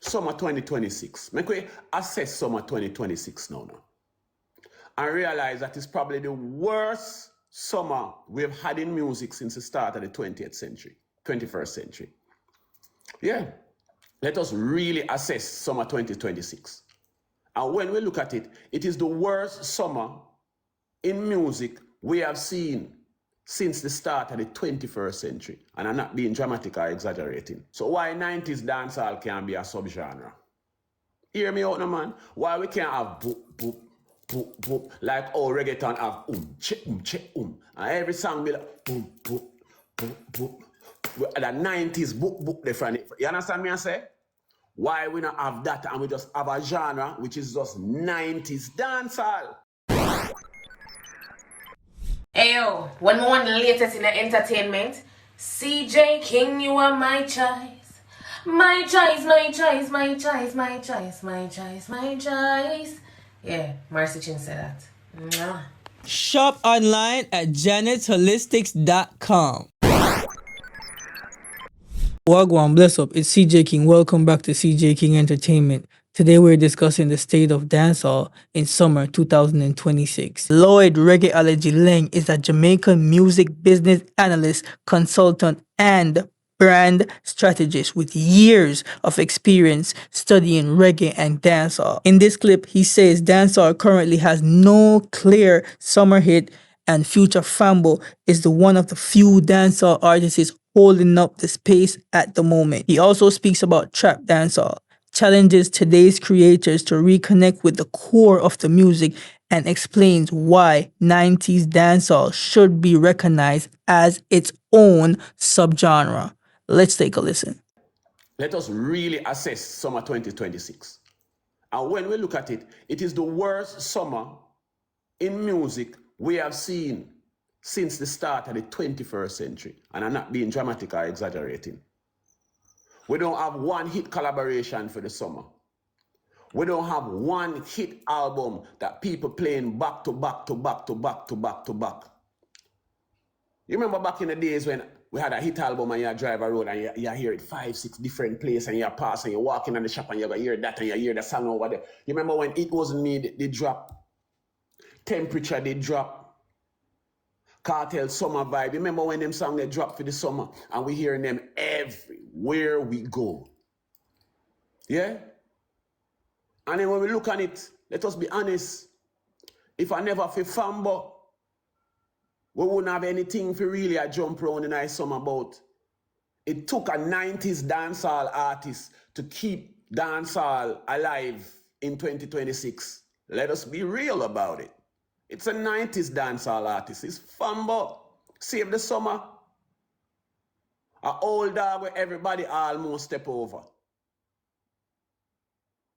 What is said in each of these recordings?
summer 2026. Make we assess summer 2026 now. And realize that it's probably the worst summer we've had in music since the start of the 20th century, 21st century. Yeah. Let us really assess summer 2026. And when we look at it, it is the worst summer in music we have seen since the start of the 21st century. And I'm not being dramatic or exaggerating. So why 90s dancehall can be a subgenre? Hear me out, no man. Why we can't have boop, boop, boop, boop, like all reggaeton have che, And every song be like boop, boop, boop, boop. The 90s book the friend. You understand me I say? Why we not have that and we just have a genre which is just 90s dancehall? Ayo, when we want the latest in the entertainment, Cjking, you are my choice. My choice, my choice, my choice, my choice, my choice, my choice. Yeah, Marcy Chin said that. Mwah. Shop online at janetholistics.com. Wagwan, bless up. It's Cjking. Welcome back to Cjking Entertainment. Today we're discussing the state of dancehall in summer 2026. Lloyd Reggaeology Laing is a Jamaican music business analyst, consultant, and brand strategist with years of experience studying reggae and dancehall. In this clip, he says dancehall currently has no clear summer hit, and future Fambo is the one of the few dancehall artists holding up the space at the moment. He also speaks about trap dancehall, challenges today's creators to reconnect with the core of the music, and explains why 90s dancehall should be recognized as its own subgenre. Let's take a listen. Let us really assess summer 2026. And when we look at it, it is the worst summer in music we have seen since the start of the 21st century. And I'm not being dramatic or exaggerating. We don't have one hit collaboration for the summer. We don't have one hit album that people playing back to back to back to back to back to back. You remember back in the days when we had a hit album and you drive a road and you hear it 5, 6 different places and you pass and you're walking in the shop and you hear that and you hear the song over there. You remember when It Wasn't Me, they drop, Temperature, they drop, Cartel, Summer Vibe. You remember when them songs they drop for the summer and we hearing them everywhere we go. Yeah? And then when we look at it, let us be honest. If I never feel Fambo, we wouldn't have anything for really a jump around in our summer about. It took a 90s dancehall artist to keep dancehall alive in 2026. Let us be real about it. It's a 90s dancehall artist. It's Fambo. Save the summer. An old dog where everybody almost step over.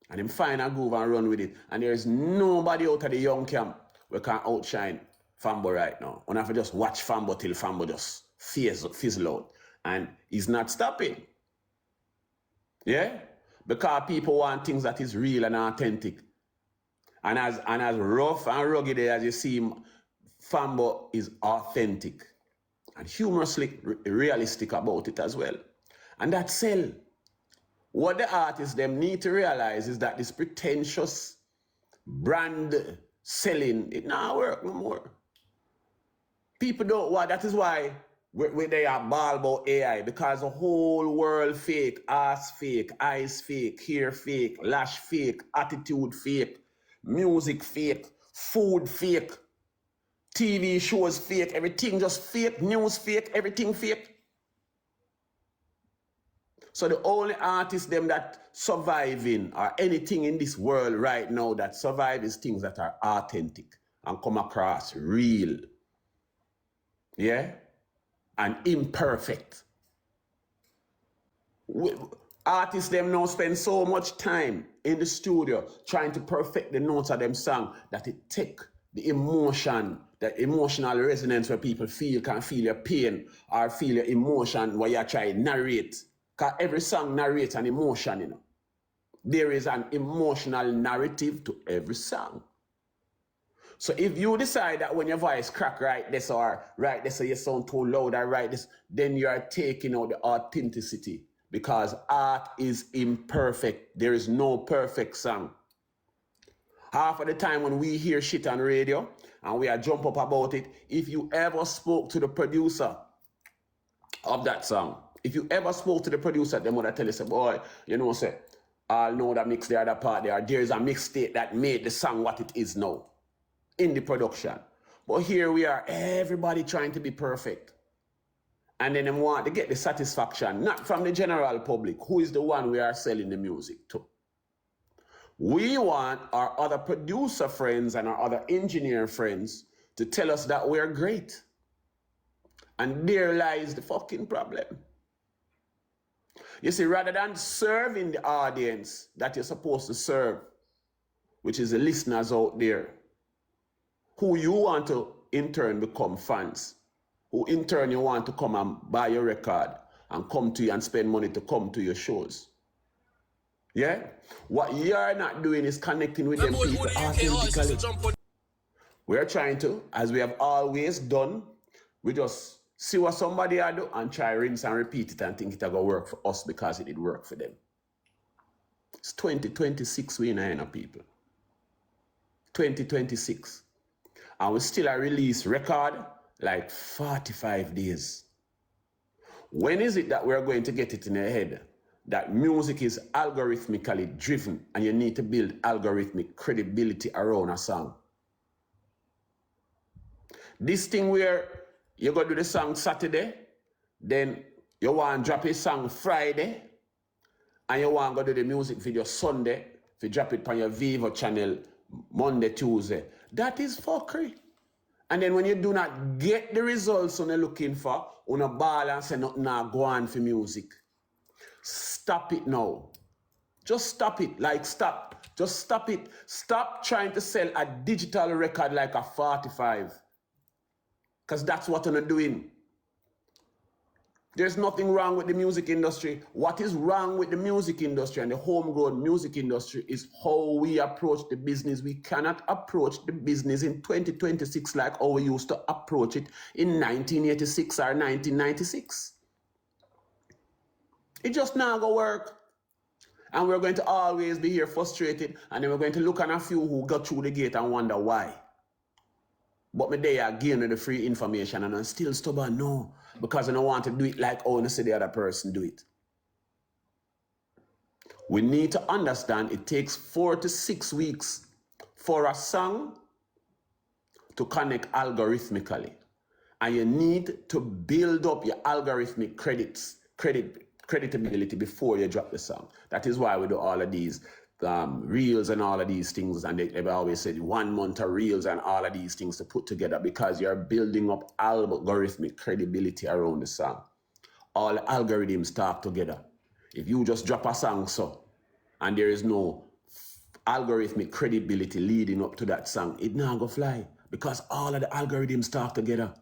And him find a groove and run with it. And there is nobody out of the young camp who can outshine Fambo right now. And I have to just watch Fambo till Fambo just fizzle out. And he's not stopping. Yeah? Because people want things that is real and authentic. And as rough and rugged as you see him, Fambo is authentic. And humorously realistic about it as well. And that sell. What the artists them need to realize is that this pretentious brand selling, it not work no more. People don't want, that is why they are ball about AI, because the whole world fake, ass fake, eyes fake, hair fake, lash fake, attitude fake, music fake, food fake, TV shows fake, everything just fake, news fake, everything fake. So the only artists them that surviving or anything in this world right now that survive is things that are authentic and come across real. Yeah? And imperfect. Artists them now spend so much time in the studio trying to perfect the notes of them song that it take the emotion, that emotional resonance where people can feel your pain or feel your emotion where you try to narrate. Because every song narrates an emotion, you know. There is an emotional narrative to every song. So if you decide that when your voice crack right this or right this or you sound too loud or right this, then you are taking out the authenticity because art is imperfect. There is no perfect song. Half of the time when we hear shit on radio and we are jump up about it, if you ever spoke to the producer of that song, if you ever spoke to the producer, them would tell you, say, boy, you know, say, I'll know that mix the other part there. There's a mixtape that made the song what it is now in the production. But here we are, everybody trying to be perfect. And then they want to get the satisfaction, not from the general public, who is the one we are selling the music to. We want our other producer friends and our other engineer friends to tell us that we're great. And there lies the fucking problem. You see, rather than serving the audience that you're supposed to serve, which is the listeners out there, who you want to in turn become fans, who in turn you want to come and buy your record and come to you and spend money to come to your shows. Yeah? What you're not doing is connecting with them people authentically. We're trying to, as we have always done, we just see what somebody do and try rinse and repeat it and think it'll go work for us because it did work for them. It's 2026 we know, people. 2026. And we still a release record like 45 days. When is it that we're going to get it in our head that music is algorithmically driven and you need to build algorithmic credibility around a song? This thing where you go do the song Saturday, then you want to drop a song Friday, and you want to go do the music video Sunday, if you drop it on your Vivo channel Monday, Tuesday. That is fuckery. And then when you do not get the results you're looking for, on a ball and say nothing now go on for music. Stop it now. Just stop it. Like stop. Just stop it. Stop trying to sell a digital record like a 45. Because that's what you're doing. There's nothing wrong with the music industry. What is wrong with the music industry and the homegrown music industry is how we approach the business. We cannot approach the business in 2026 like how we used to approach it in 1986 or 1996. It just not gonna work. And we're going to always be here frustrated, and then we're going to look at a few who got through the gate and wonder why. But me they are giving the free information and I'm still stubborn, no, because I don't want to do it like how I see the other person do it. We need to understand it takes 4 to 6 weeks for a song to connect algorithmically. And you need to build up your algorithmic creditability before you drop the song. That is why we do all of these reels and all of these things, and they've always said 1 month of reels and all of these things to put together because you're building up algorithmic credibility around the song. All the algorithms talk together. If you just drop a song and there is no algorithmic credibility leading up to that song, it not go fly because all of the algorithms talk together.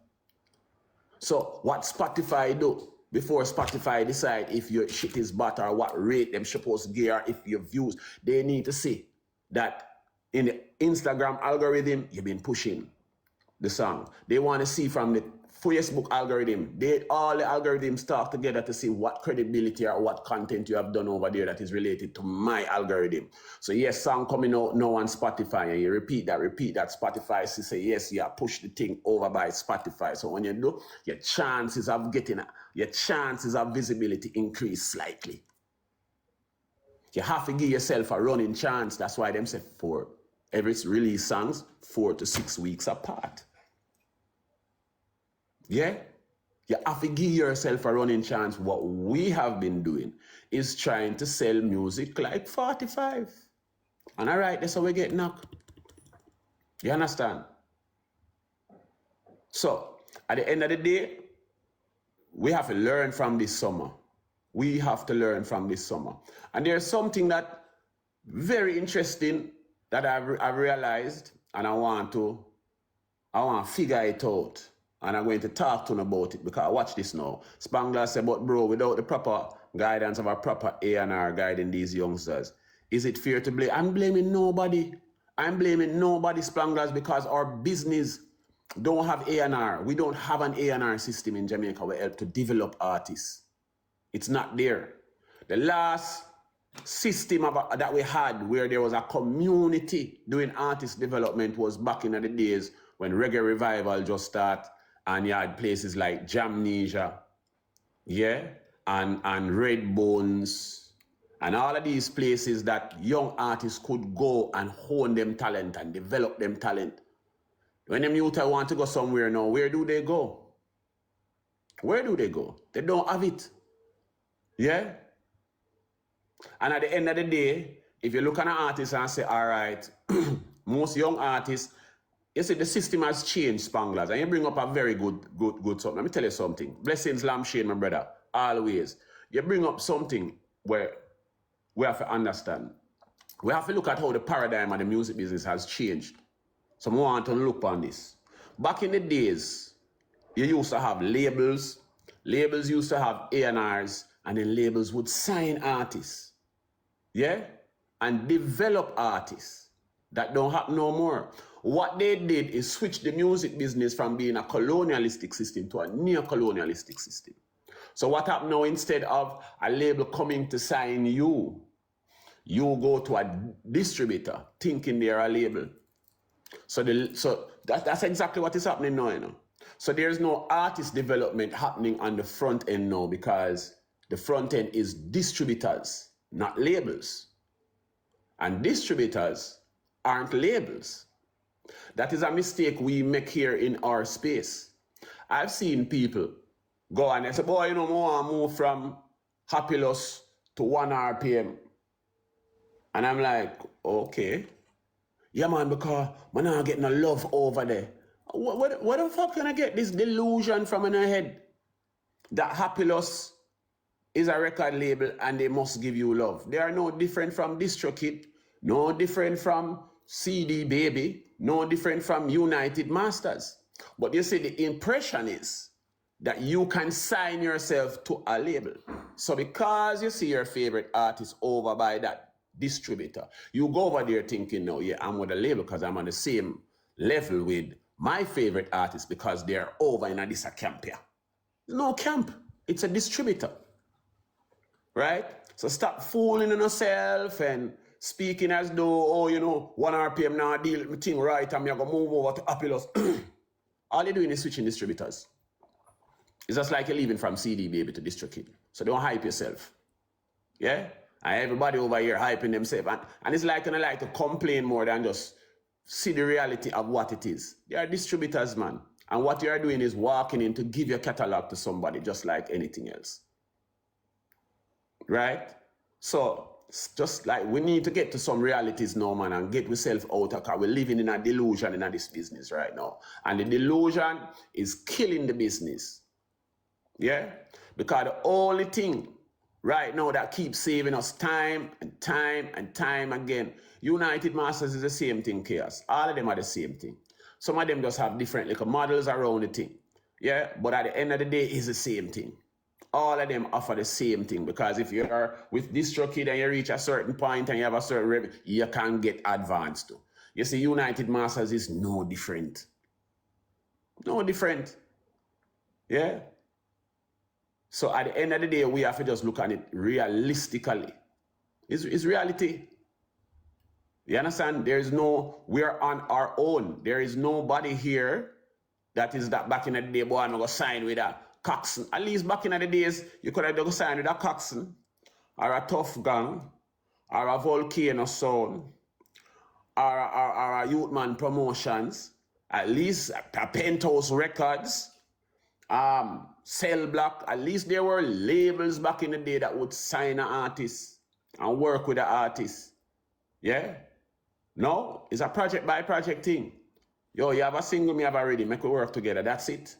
So what Spotify do? Before Spotify decide if your shit is bad or what rate them supposed to get or if your views, they need to see that in the Instagram algorithm, you've been pushing the song. They want to see from the Facebook algorithm, all the algorithms talk together to see what credibility or what content you have done over there that is related to my algorithm. So yes, song coming out now on Spotify, and you repeat that, Spotify say yes, you have pushed the thing over by Spotify. So when you do, your chances of visibility increase slightly. You have to give yourself a running chance. That's why them say every release songs 4 to 6 weeks apart. Yeah? You have to give yourself a running chance. What we have been doing is trying to sell music like 45. And all right, that's how we get knocked. You understand? So, at the end of the day, we have to learn from this summer. We have to learn from this summer. And there's something that very interesting that I've realized, and I want to figure it out. And I'm going to talk to him about it because watch this now. Spangler said, but bro, without the proper guidance of a proper A&R guiding these youngsters, is it fair to blame? I'm blaming nobody. I'm blaming nobody, Spanglers, because our business don't have A&R. We don't have an A&R system in Jamaica where help to develop artists. It's not there. The last system that we had where there was a community doing artist development was back in the days when reggae revival just started, and you had places like Jamnesia, yeah, and Red Bones, and all of these places that young artists could go and hone them talent and develop them talent. When them youth want to go somewhere now, where do they go? Where do they go? They don't have it. Yeah? And at the end of the day, if you look at an artist and say, all right, most young artists, you see the system has changed, Spanglers, and you bring up a very good something. Let me tell you something. Blessings, Lampshade, my brother, always. You bring up something where we have to understand. We have to look at how the paradigm of the music business has changed. So I want to look on this. Back in the days, you used to have labels. Labels used to have A&Rs, and then labels would sign artists. Yeah? And develop artists. That don't happen no more. What they did is switch the music business from being a colonialistic system to a neo-colonialistic system. So what happened now, instead of a label coming to sign you, you go to a distributor thinking they're a label. So that's exactly what is happening now, you know. So there's no artist development happening on the front end now, because the front end is distributors, not labels. And distributors aren't labels. That is a mistake we make here in our space. I've seen people go and they say, boy, you know, I want to move from Happyless to 1 RPM. And I'm like, okay. Yeah, man, because I'm not getting no love over there. What the fuck can I get this delusion from in my head? That Happyless is a record label and they must give you love. They are no different from DistroKid, no different from CD Baby, no different from United Masters. But you see, the impression is that you can sign yourself to a label. So because you see your favorite artist over by that distributor, you go over there thinking, no, yeah, I'm with a label because I'm on the same level with my favorite artist because they're over in this camp here. No camp, it's a distributor, right? So stop fooling on yourself and speaking as though, oh, you know, 1 RPM now deal with my thing right, and I'm going to move over to Happyless. All you're doing is switching distributors. It's just like you're leaving from CD Baby to DistroKid. So don't hype yourself. Yeah? And everybody over here hyping themselves. And it's like, I like to complain more than just see the reality of what it is. They are distributors, man. And what you are doing is walking in to give your catalog to somebody, just like anything else. Right? So, just like we need to get to some realities now, man, and get ourselves out of, because we're living in a delusion in this business right now. And the delusion is killing the business. Yeah? Because the only thing right now that keeps saving us time and time and time again, United Masters is the same thing, Chaos. All of them are the same thing. Some of them just have different little models around the thing. Yeah? But at the end of the day, it's the same thing. All of them offer the same thing, because if you're with DistroKid and you reach a certain point and you have a certain revenue, you can get advanced too. You see, United Masters is no different. No different. Yeah? So at the end of the day, we have to just look at it realistically. It's reality. You understand? We're on our own. There is nobody here that is that back in the day, boy, I'm going to sign with a Coxsone. At least back in the days, you could have done sign with a Coxsone, or a Tough Gang, or a Volcano Sound, or a Youthman Promotions, at least a Penthouse Records, Cell Block. At least there were labels back in the day that would sign an artist and work with the artist. Yeah? No, it's a project by project thing. Yo, you have a single, me have a ready, make we work together. That's it.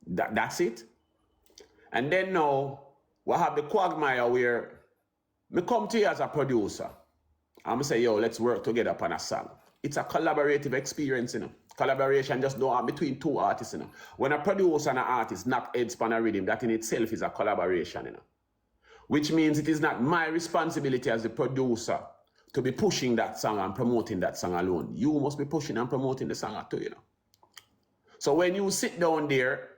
That's it. And then now, we have the quagmire where me come to you as a producer. I'm say, yo, let's work together upon a song. It's a collaborative experience, you know. Collaboration just don't happen between two artists, you know. When a producer and an artist knock heads upon a rhythm, that in itself is a collaboration, you know. Which means it is not my responsibility as the producer to be pushing that song and promoting that song alone. You must be pushing and promoting the song too, you know. So when you sit down there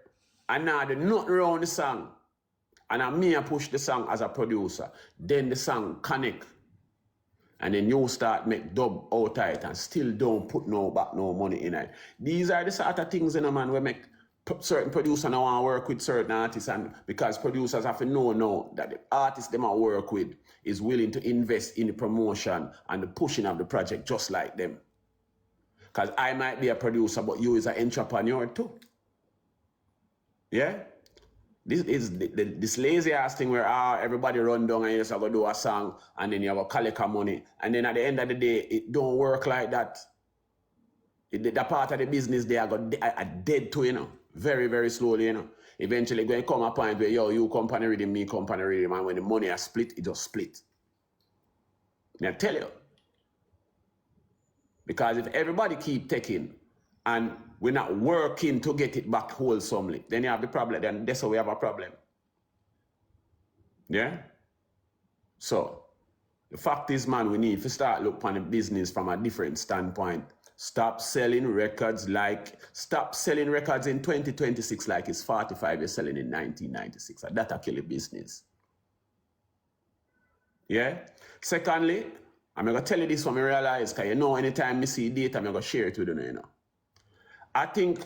and now the nothing around the song, And I me I push the song as a producer. Then the song connect. And then you start make dub out of it and still don't put no money in it. These are the sort of things, man, we make certain producers now want to work with certain artists, and because producers have to know now that the artist they might work with is willing to invest in the promotion and the pushing of the project just like them. Because I might be a producer, but you is an entrepreneur too. Yeah? This is this lazy ass thing where everybody run down and you just have to do a song and then you have a collect money. And then at the end of the day, it don't work like that. The part of the business they are dead to, you know. Very, very slowly, you know. Eventually going to come a point where, you company reading, me company reading, and when the money is split, it just split. I tell you. Because if everybody keep taking and we're not working to get it back wholesomely, then you have the problem. Then that's how we have a problem. Yeah? So, the fact is, man, we need to start looking at the business from a different standpoint. Stop selling records in 2026 like it's 45 you're selling in 1996. And that'll kill your business. Yeah? Secondly, I'm going to tell you this when I realize, because you know, anytime I see data, I'm going to share it with you, you know. I think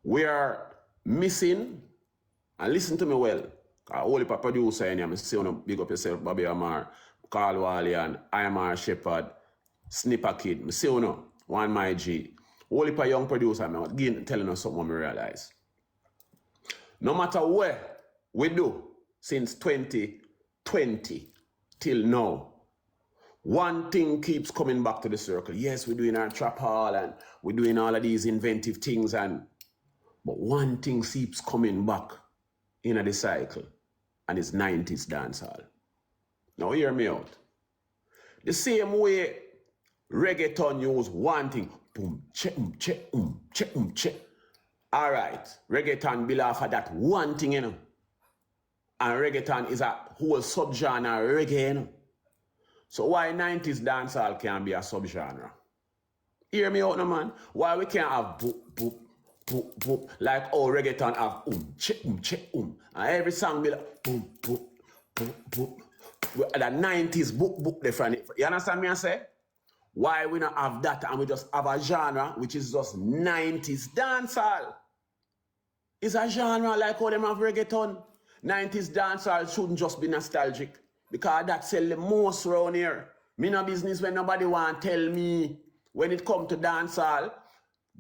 we are missing, and listen to me well, I hold up a producer and I'm saying, big up yourself, Bobby Amar, Carl Wally, and IMR Shepherd, Snipper Kid. I say, one my G. Hold up a young producer, I'm again telling us something I realize. No matter where we do since 2020 till now, one thing keeps coming back to the circle. Yes, we're doing our trap hall and we're doing all of these inventive things, but one thing keeps coming back in the cycle, and it's 90s dancehall. Now hear me out. The same way reggaeton use one thing, boom, check, check, check, check. All right, reggaeton build off of that one thing, you know. And reggaeton is a whole subgenre reggae, you know. So why 90s dancehall can be a subgenre? Hear me out, no man. Why we can't have boop, boop, boop, boop, like reggaeton have check, check, And every song be like boop, boop, boop, boop. The 90s boop, different. You understand me I say? Why we not have that and we just have a genre which is just 90s dancehall? It's a genre like how them have reggaeton. 90s dancehall shouldn't just be nostalgic. Because that sell the most around here. Me no business when nobody want tell me when it come to dancehall,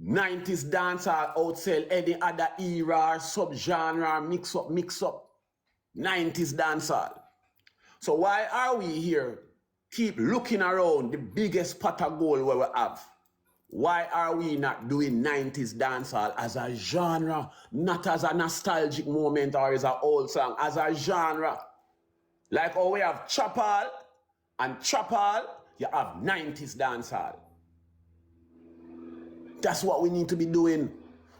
90s dancehall outsell any other era, subgenre, mix up. 90s dancehall. So why are we here? Keep looking around the biggest pot of gold where we have. Why are we not doing 90s dancehall as a genre, not as a nostalgic moment or as an old song, as a genre? Like how we have trap hall, and trap hall, you have 90s dancehall. That's what we need to be doing.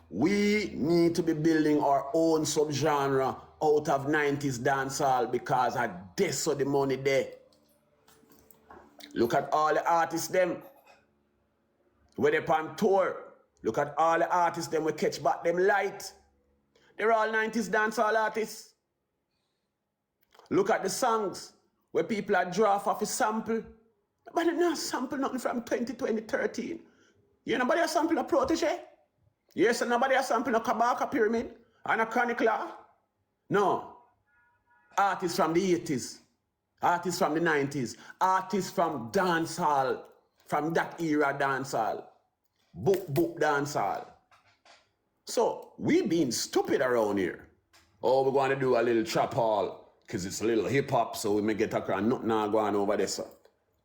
We need to be building our own subgenre out of 90s dancehall because that's the money there. Look at all the artists them. When they're on tour, look at all the artists them we catch back them light. They're all 90s dancehall artists. Look at the songs where people are draw off a sample. Nobody not sample nothing from 2013. You nobody a sample a Protege? Yes, and nobody a sample a Kabaka Pyramid and a Chronicler. No. Artists from the 80s. Artists from the 90s. Artists from dancehall. From that era dancehall. Book dancehall. So, we being stupid around here. Oh, we're going to do a little trap hall. Because it's a little hip-hop, so we may get a crowd. Nothing now going over there, so.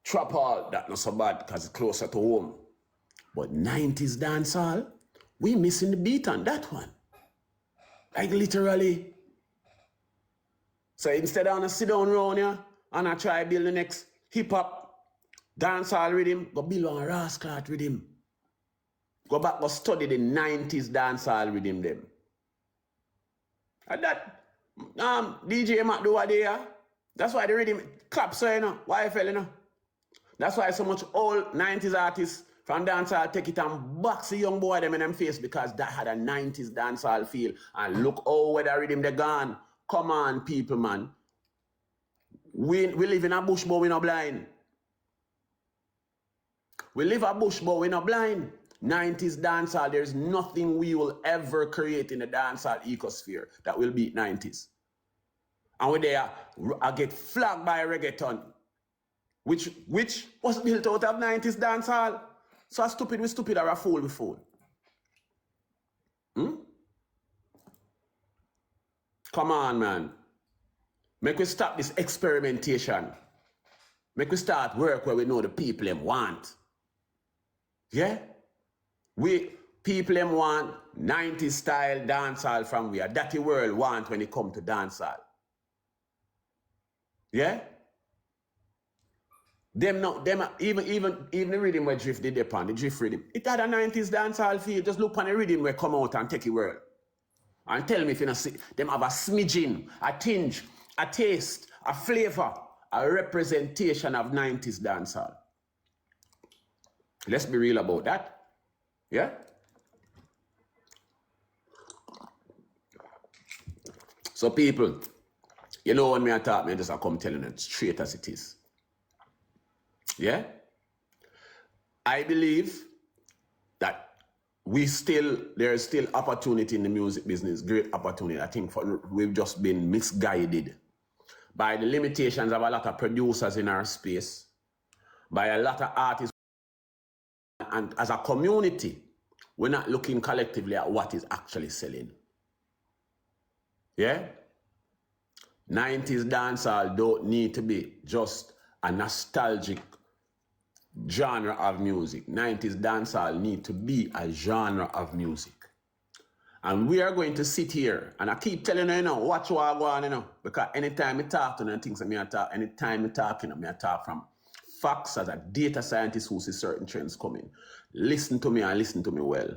Trap hall, that's not so bad, because it's closer to home. But 90s dancehall, we missing the beat on that one. Like literally. So instead of I sit down around here, and I try to build the next hip-hop dancehall rhythm, go build one rascal rhythm. Go back, go study the 90s dancehall rhythm them. And that, DJ Mac do what they are. That's why the rhythm clap so, you know. Why fell, you know? That's why so much old 90s artists from dancehall take it and box the young boy them in them face because that had a 90s dancehall feel. And look how where the rhythm they gone. Come on, people, man. We live in a bush, but we're not blind. We live a bush, but we're not blind. 90s dancehall, there's nothing we will ever create in the dancehall ecosphere that will beat 90s. And we're there, I get flagged by reggaeton, which was built out of 90s dancehall. So a stupid, we stupid, or a fool, we fool. Come on, man. Make we stop this experimentation. Make we start work where we know the people them want. Yeah? People them want 90s style dancehall from we. That the world want when it come to dancehall. Yeah? Them even the rhythm where Drift did upon, the Drift rhythm. It had a 90s dancehall feel. Just look on the rhythm where come out and take it world. And tell me if you don't see them have a smidgen, a tinge, a taste, a flavor, a representation of 90s dancehall. Let's be real about that. Yeah? So people, you know when I talk, I just come telling it straight as it is. Yeah? I believe that there is still opportunity in the music business, great opportunity. I think we've just been misguided by the limitations of a lot of producers in our space, by a lot of artists, and as a community, we're not looking collectively at what is actually selling. Yeah? 90s dancehall don't need to be just a nostalgic genre of music. 90s dancehall need to be a genre of music. And we are going to sit here, and I keep telling you, watch what I go on, because anytime I talk to them, things that I talk, anytime I talk, I talk from facts as a data scientist who sees certain trends coming. Listen to me and listen to me well.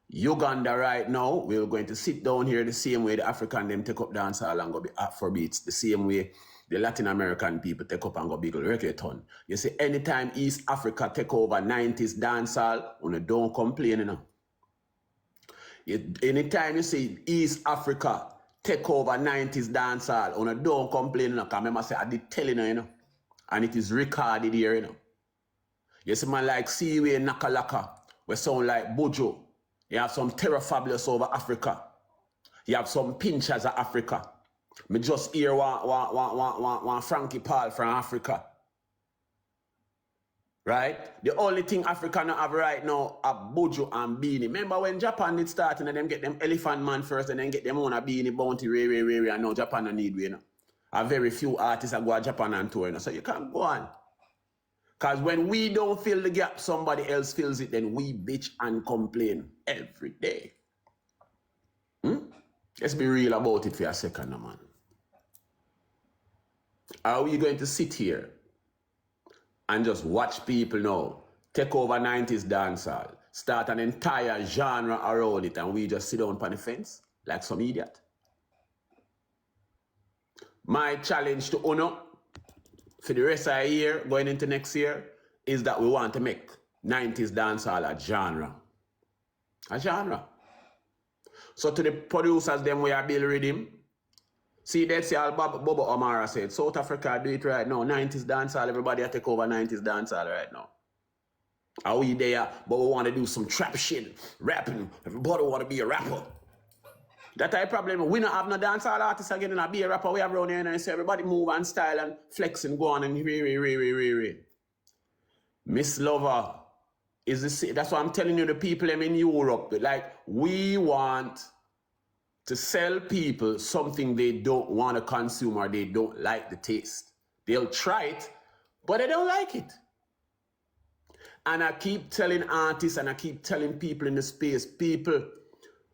Uganda right now, we're going to sit down here the same way the African them take up dancehall and go be Afrobeats, the same way the Latin American people take up and go big reggaeton. You see, anytime East Africa take over 90s dancehall, don't complain, Anytime you see East Africa take over 90s dancehall, don't complain, because I remember say I did telling you, and it is recorded here, You see man like Siwe Nakalaka, we sound like Bojo. You have some Terror Fabulous over Africa. You have some Pinchers of Africa. Me just hear one Frankie Paul from Africa. Right? The only thing Africa not have right now are Bojo and Beanie. Remember when Japan did start and them get them Elephant Man first and then get them on a Beanie, Bounty, Ray, and now Japan don't need we, A very few artists that go to Japan and tour, So you can't go on. Because when we don't fill the gap, somebody else fills it, then we bitch and complain every day. Let's be real about it for a second, man. Are we going to sit here and just watch people now take over 90s dancehall, start an entire genre around it, and we just sit down on the fence like some idiot? My challenge to Uno for the rest of the year, going into next year, is that we want to make 90s dancehall a genre. A genre. So to the producers, them we are building rhythm. See, that's how Bobo Omara said, South Africa do it right now. 90s dancehall, everybody take over 90s dancehall right now. Are we there? But we want to do some trap shit, rapping. Everybody want to be a rapper. That type of problem. We don't have no dancehall artists again and be a rapper. We have around here and say everybody move and style and flex and go on and re. Miss Lover is the that's why I'm telling you, the people in Europe, like, we want to sell people something they don't want to consume or they don't like the taste. They'll try it, but they don't like it. And I keep telling artists and I keep telling people in the space, people,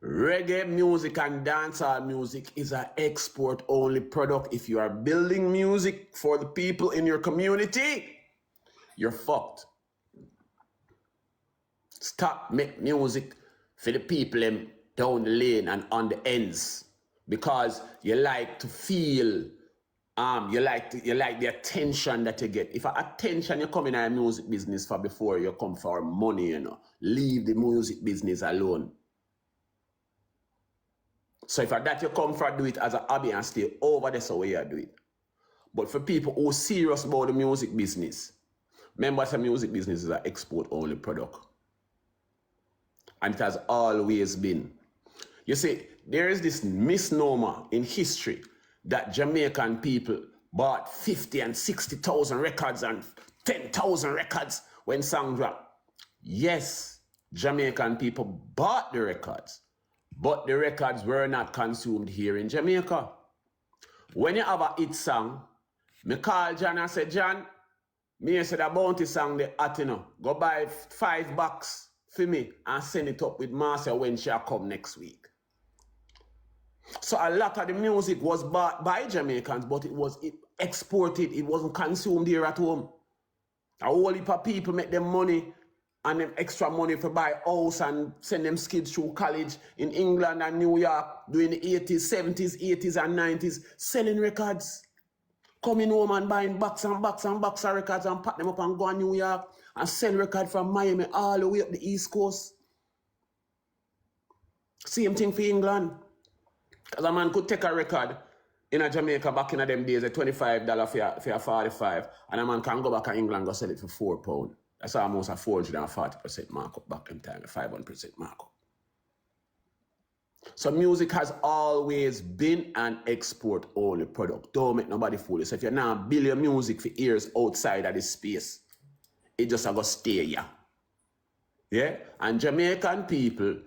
reggae music and dancehall music is an export-only product. If you are building music for the people in your community, you're fucked. Stop make music for the people down the lane and on the ends, because you like to feel, you like the attention that you get. If attention you come in a music business for before you come for money, leave the music business alone. So if that you come for, do it as a hobby and stay over there, so where you do it. But for people who are serious about the music business, remember the music business is an export-only product. And it has always been. You see, there is this misnomer in history that Jamaican people bought 50 and 60,000 records and 10,000 records when song drop. Yes, Jamaican people bought the records, but the records were not consumed here in Jamaica. When you have a hit song, me call John and say, John, me say the bounty song the hot, you know. Go buy $5 for me and send it up with Marcia when she come next week. So a lot of the music was bought by Jamaicans, but it was exported. It wasn't consumed here at home. A whole heap of people make them money and them extra money for buy house and send them kids through college in England and New York during the 80s, 70s, 80s and 90s, selling records. Coming home and buying box and box and box of records and pack them up and go to New York and sell records from Miami all the way up the East Coast. Same thing for England. Because a man could take a record in a Jamaica back in them days at $25 for a 45, and a man can go back to England and go sell it for £4. That's almost a 440% markup back in time, a 500% markup. So music has always been an export-only product. Don't make nobody fool you. So if you're not build your music for ears outside of this space, it just gonna stay here. Yeah? And Jamaican people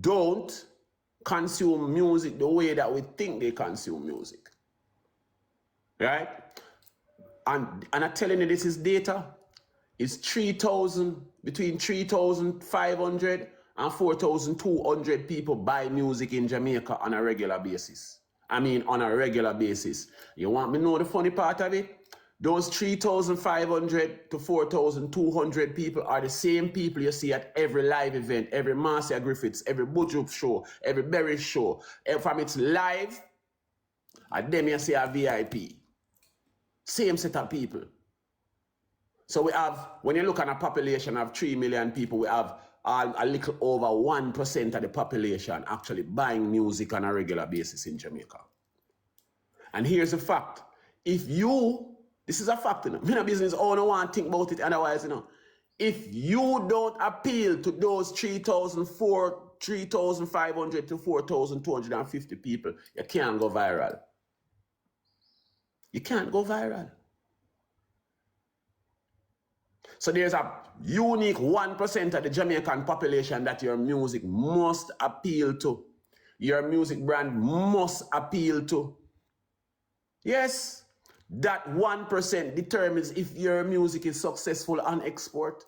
don't consume music the way that we think they consume music. Right? And I'm telling you, this is data. It's between 3,500 and 4,200 people buy music in Jamaica on a regular basis. I mean, on a regular basis. You want me to know the funny part of it? Those 3,500 to 4,200 people are the same people you see at every live event, every Marcia Griffiths, every Bujuk show, every Berry show. From its live, at them you see a VIP. Same set of people. So we have, when you look at a population of 3 million people, we have a little over 1% of the population actually buying music on a regular basis in Jamaica. And here's the fact. This is a fact, you know. Me no business owner want to think about it otherwise, you know. If you don't appeal to those 3,500 to 4,250 people, you can't go viral. You can't go viral. So there's a unique 1% of the Jamaican population that your music must appeal to. Your music brand must appeal to. Yes, that 1% determines if your music is successful on export.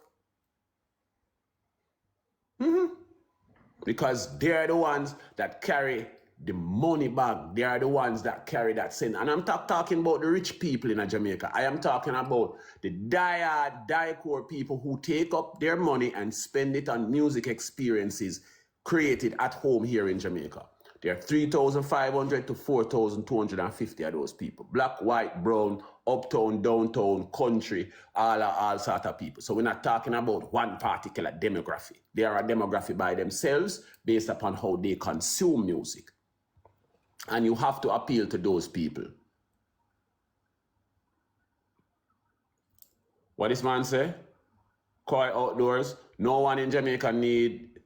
Because they're the ones that carry the money bag. They are the ones that carry that sin. And I'm talking about the rich people in Jamaica. I am talking about the die-core people who take up their money and spend it on music experiences created at home here in Jamaica. There are 3,500 to 4,250 of those people. Black, white, brown, uptown, downtown, country, all sort of people. So we're not talking about one particular demography. They are a demography by themselves based upon how they consume music. And you have to appeal to those people. What this man say? Koi outdoors. No one in Jamaica need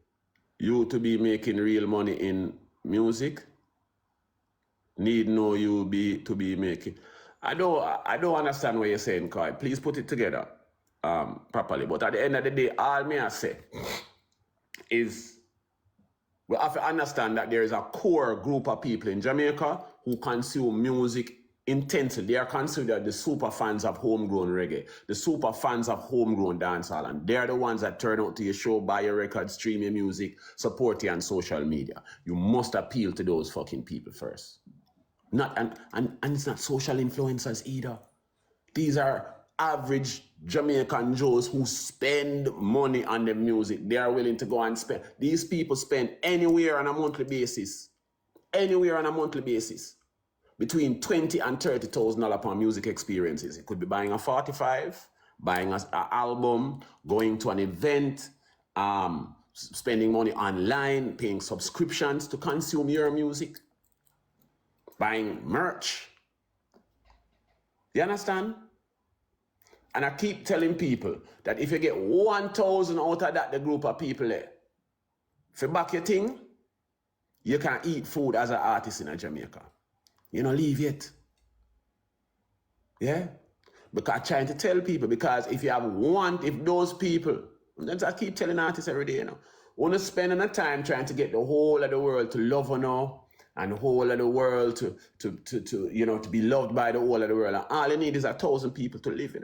you to be making real money in music. Need no you to be making. I don't understand what you're saying, Koi. Please put it together properly. But at the end of the day, all me I say is we have to understand that there is a core group of people in Jamaica who consume music intensely. They are considered the super fans of homegrown reggae, the super fans of homegrown dancehall, and they're the ones that turn out to your show, buy your records, stream your music, support you on social media. You must appeal to those fucking people first. And it's not social influencers either. These are average Jamaican Joes who spend money on the music. They are willing to go and spend. These people spend anywhere on a monthly basis. Anywhere on a monthly basis. Between $20,000 and $30,000 upon music experiences. It could be buying a 45, buying an album, going to an event, spending money online, paying subscriptions to consume your music. buying merch. You understand? And I keep telling people that if you get 1,000 out of that, the group of people there, if you back your thing, you can eat food as an artist in Jamaica. You don't leave yet. Yeah? Because I'm trying to tell people, because if you have if those people, I keep telling artists every day, want to spend enough time trying to get the whole of the world to love and the whole of the world to be loved by the whole of the world. And all you need is 1,000 people to live,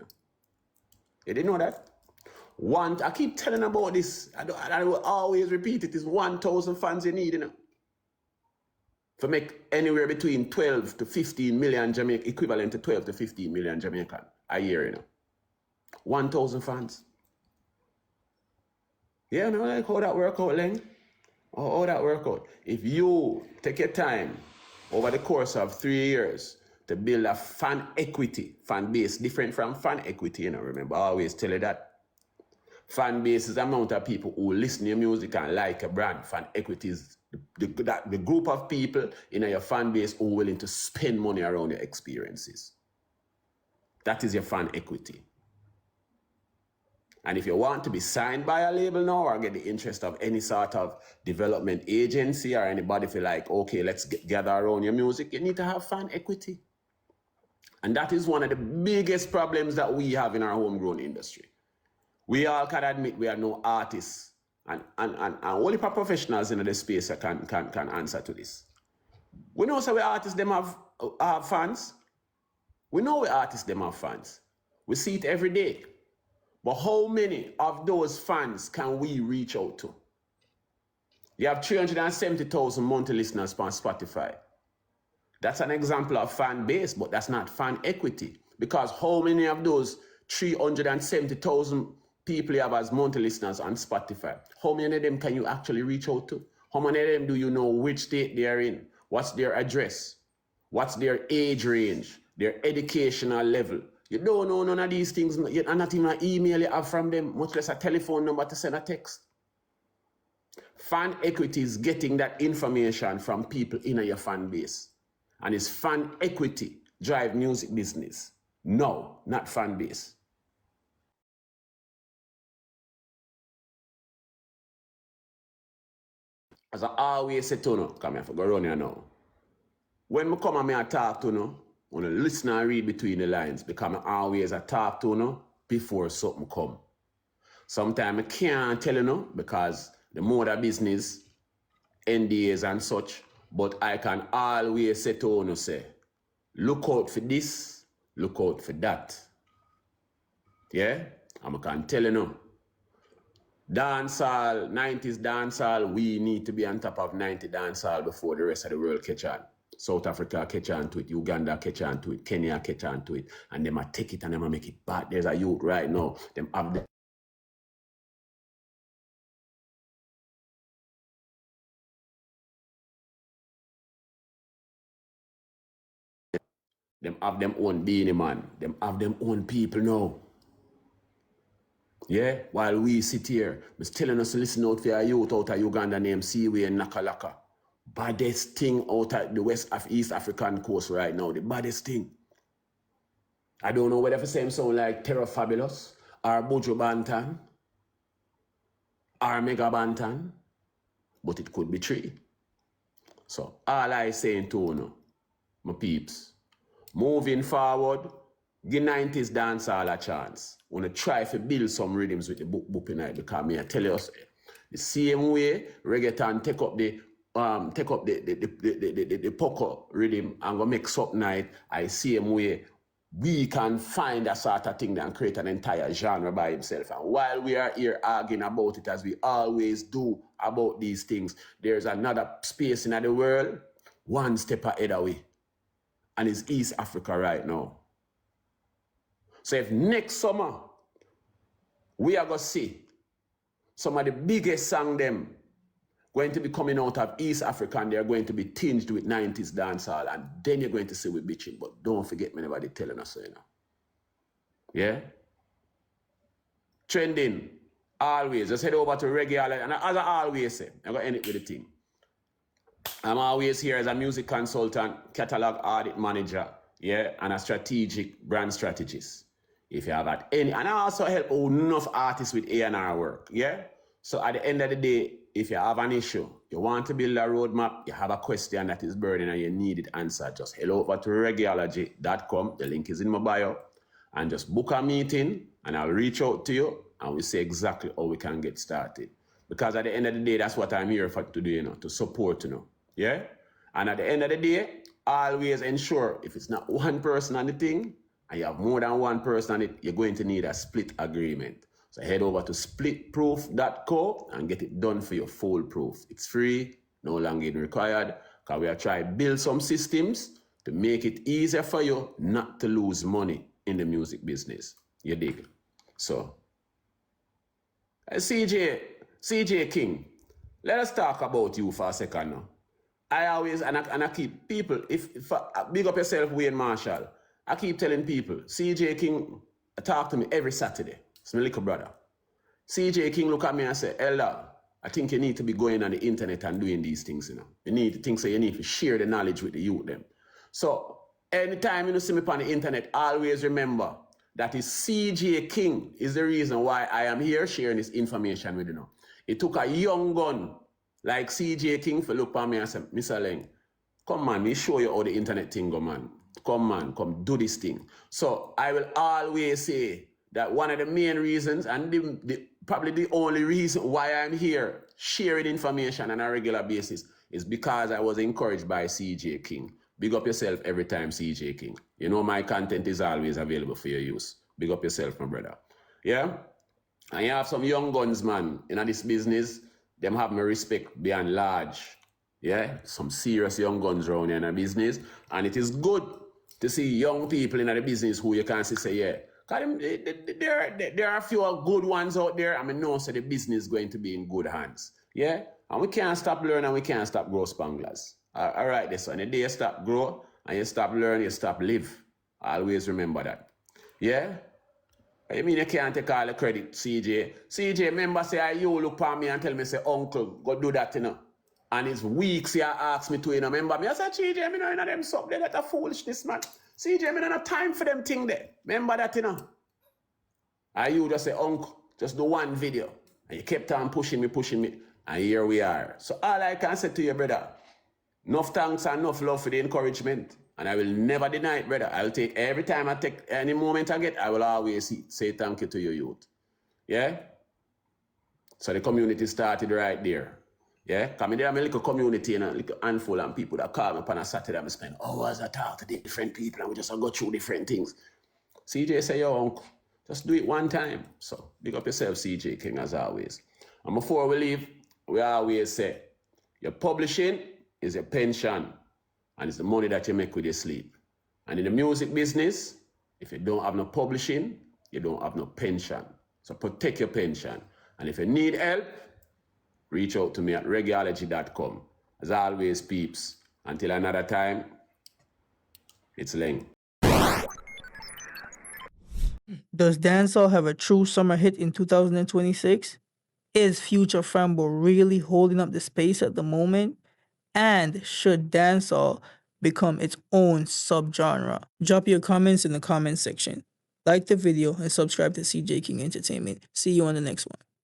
You didn't know that? I keep telling about this. I will always repeat it. It's 1,000 fans you need, To make anywhere between 12 to 15 million Jamaican, equivalent to 12 to 15 million Jamaican a year, 1,000 fans. Yeah, like how that work out, Laing? How that work out? If you take your time over the course of 3 years to build a fan base, different from fan equity, remember, I always tell you that. Fan base is the amount of people who listen to your music and like a brand. Fan equity is the group of people in your fan base who are willing to spend money around your experiences. That is your fan equity. And if you want to be signed by a label now or get the interest of any sort of development agency or anybody feel like, okay, let's gather around your music, you need to have fan equity. And that is one of the biggest problems that we have in our homegrown industry. We all can admit we are no artists and only professionals in the space that can answer to this. We know so we artists them have fans. We know we artists them have fans. We see it every day. But how many of those fans can we reach out to? You have 370,000 monthly listeners on Spotify. That's an example of fan base, but that's not fan equity. Because how many of those 370,000 people you have as monthly listeners on Spotify, how many of them can you actually reach out to? How many of them do you know which state they are in? What's their address? What's their age range? Their educational level? You don't know none of these things, and not even an email you have from them, much less a telephone number to send a text. Fan equity is getting that information from people in your fan base. And it's fan equity drive music business. No, not fan base. As I always say to you, come here for go run here now. When I come and I talk to you, I want to listen and read between the lines because I always talk to you before something come. Sometimes I can't tell you because the more the business, NDAs and such, but I can always say to you, say, look out for this, look out for that. Yeah? And I can tell you dancehall, 90s dancehall, we need to be on top of 90 dancehall before the rest of the world catch on. South Africa catch on to it, Uganda catch on to it, Kenya catch on to it, and them a take it and them a make it bad. There's a youth right now, them have them own beanie man, them have them own people now. Yeah, while we sit here, Miss telling us to listen out for a youth out of Uganda named Seaway and Nakalaka. Baddest thing out of the East African coast right now, the baddest thing. I don't know whether the same sound like Terra Fabulous, or Bojo Bantan, or Mega Bantan, but it could be three. So all I saying to you, my peeps, moving forward, give 90s dancehall a chance. Wanna try to build some rhythms with the boop night because me I tell you the same way reggaeton take up the poco rhythm and go make something night, I same way we can find a sort of thing and create an entire genre by himself. And while we are here arguing about it, as we always do about these things, there's another space in the world, one step ahead away. And it's East Africa right now. So if next summer, we are going to see some of the biggest songs them going to be coming out of East Africa and they're going to be tinged with 90s dancehall, and then you're going to see we bitching. But don't forget me, nobody telling us so, Yeah? Trending, always. Just head over to Reggaeology, and as I always say, I'm going to end it with a thing. I'm always here as a music consultant, catalog audit manager, yeah, and a strategic brand strategist. If you have had any, and I also help enough artists with A&R work, yeah? So at the end of the day, if you have an issue, you want to build a roadmap, you have a question that is burning and you need it answered, just head over to Reggaeology.com, the link is in my bio, and just book a meeting, and I'll reach out to you, and we'll see exactly how we can get started. Because at the end of the day, that's what I'm here for to do, you know, to support, you know, yeah? And at the end of the day, always ensure if it's not one person on the thing, and you have more than one person on it, you're going to need a split agreement. So head over to splitproof.co and get it done for your foolproof. It's free, no longer required, because we are trying to build some systems to make it easier for you not to lose money in the music business. You dig? So, Cjking, let us talk about you for a second now. I always, and I keep people, if big up yourself, Wayne Marshall. I keep telling people, Cjking talk to me every Saturday. It's my little brother. Cjking look at me and say, Elder, I think you need to be going on the internet and doing these things, you know. You need to think so you need to share the knowledge with the youth them. So anytime you see me on the internet, always remember that is Cjking is the reason why I am here sharing this information with you now. It took a young gun like Cjking for look at me and say, Mr. Laing, come man, me show you how the internet thing go, man. Come man, come do this thing. So I will always say that one of the main reasons and probably the only reason why I'm here sharing information on a regular basis is because I was encouraged by Cjking. Big up yourself every time, Cjking. You know my content is always available for your use. Big up yourself, my brother. Yeah? And you have some young guns, man, in this business. Them have my respect beyond large. Yeah? Some serious young guns around here in the business. And it is good to see young people in the business who you can say, yeah, there are a few good ones out there, and I know so the business is going to be in good hands. Yeah? And we can't stop learning and we can't stop grow spanglers. All right, this one. The day you stop grow and you stop learn, you stop live. Always remember that. Yeah? I mean, you can't take all the credit, CJ. CJ, remember, say, you look at me and tell me, say, uncle, go do that, you know. And it's weeks you ask me to, you know, remember me. I said, CJ, me know, you know, them sub, they got a foolishness, man. CJ, me don't have time for them thing there. Remember that, you know. And you just say, uncle, just do one video. And you kept on pushing me. And here we are. So all I can say to you, brother, enough thanks and enough love for the encouragement. And I will never deny it, brother. I will take every time I take any moment I get, I will always say thank you to your youth. Yeah? So the community started right there. Yeah? Because there are a little community and a little handful of people that call me up on a Saturday and spend hours I talk to different people and we just go through different things. CJ say, yo, uncle, just do it one time. So big up yourself, Cjking, as always. And before we leave, we always say, your publishing is your pension. And it's the money that you make with your sleep. And in the music business, if you don't have no publishing, you don't have no pension. So protect your pension. And if you need help, reach out to me at Reggaeology.com. As always, peeps, until another time, it's Laing. Does dancehall have a true summer hit in 2026? Is future Fambo really holding up the space at the moment? And should dancehall become its own subgenre? Drop your comments in the comments section. Like the video and subscribe to Cjking Entertainment. See you on the next one.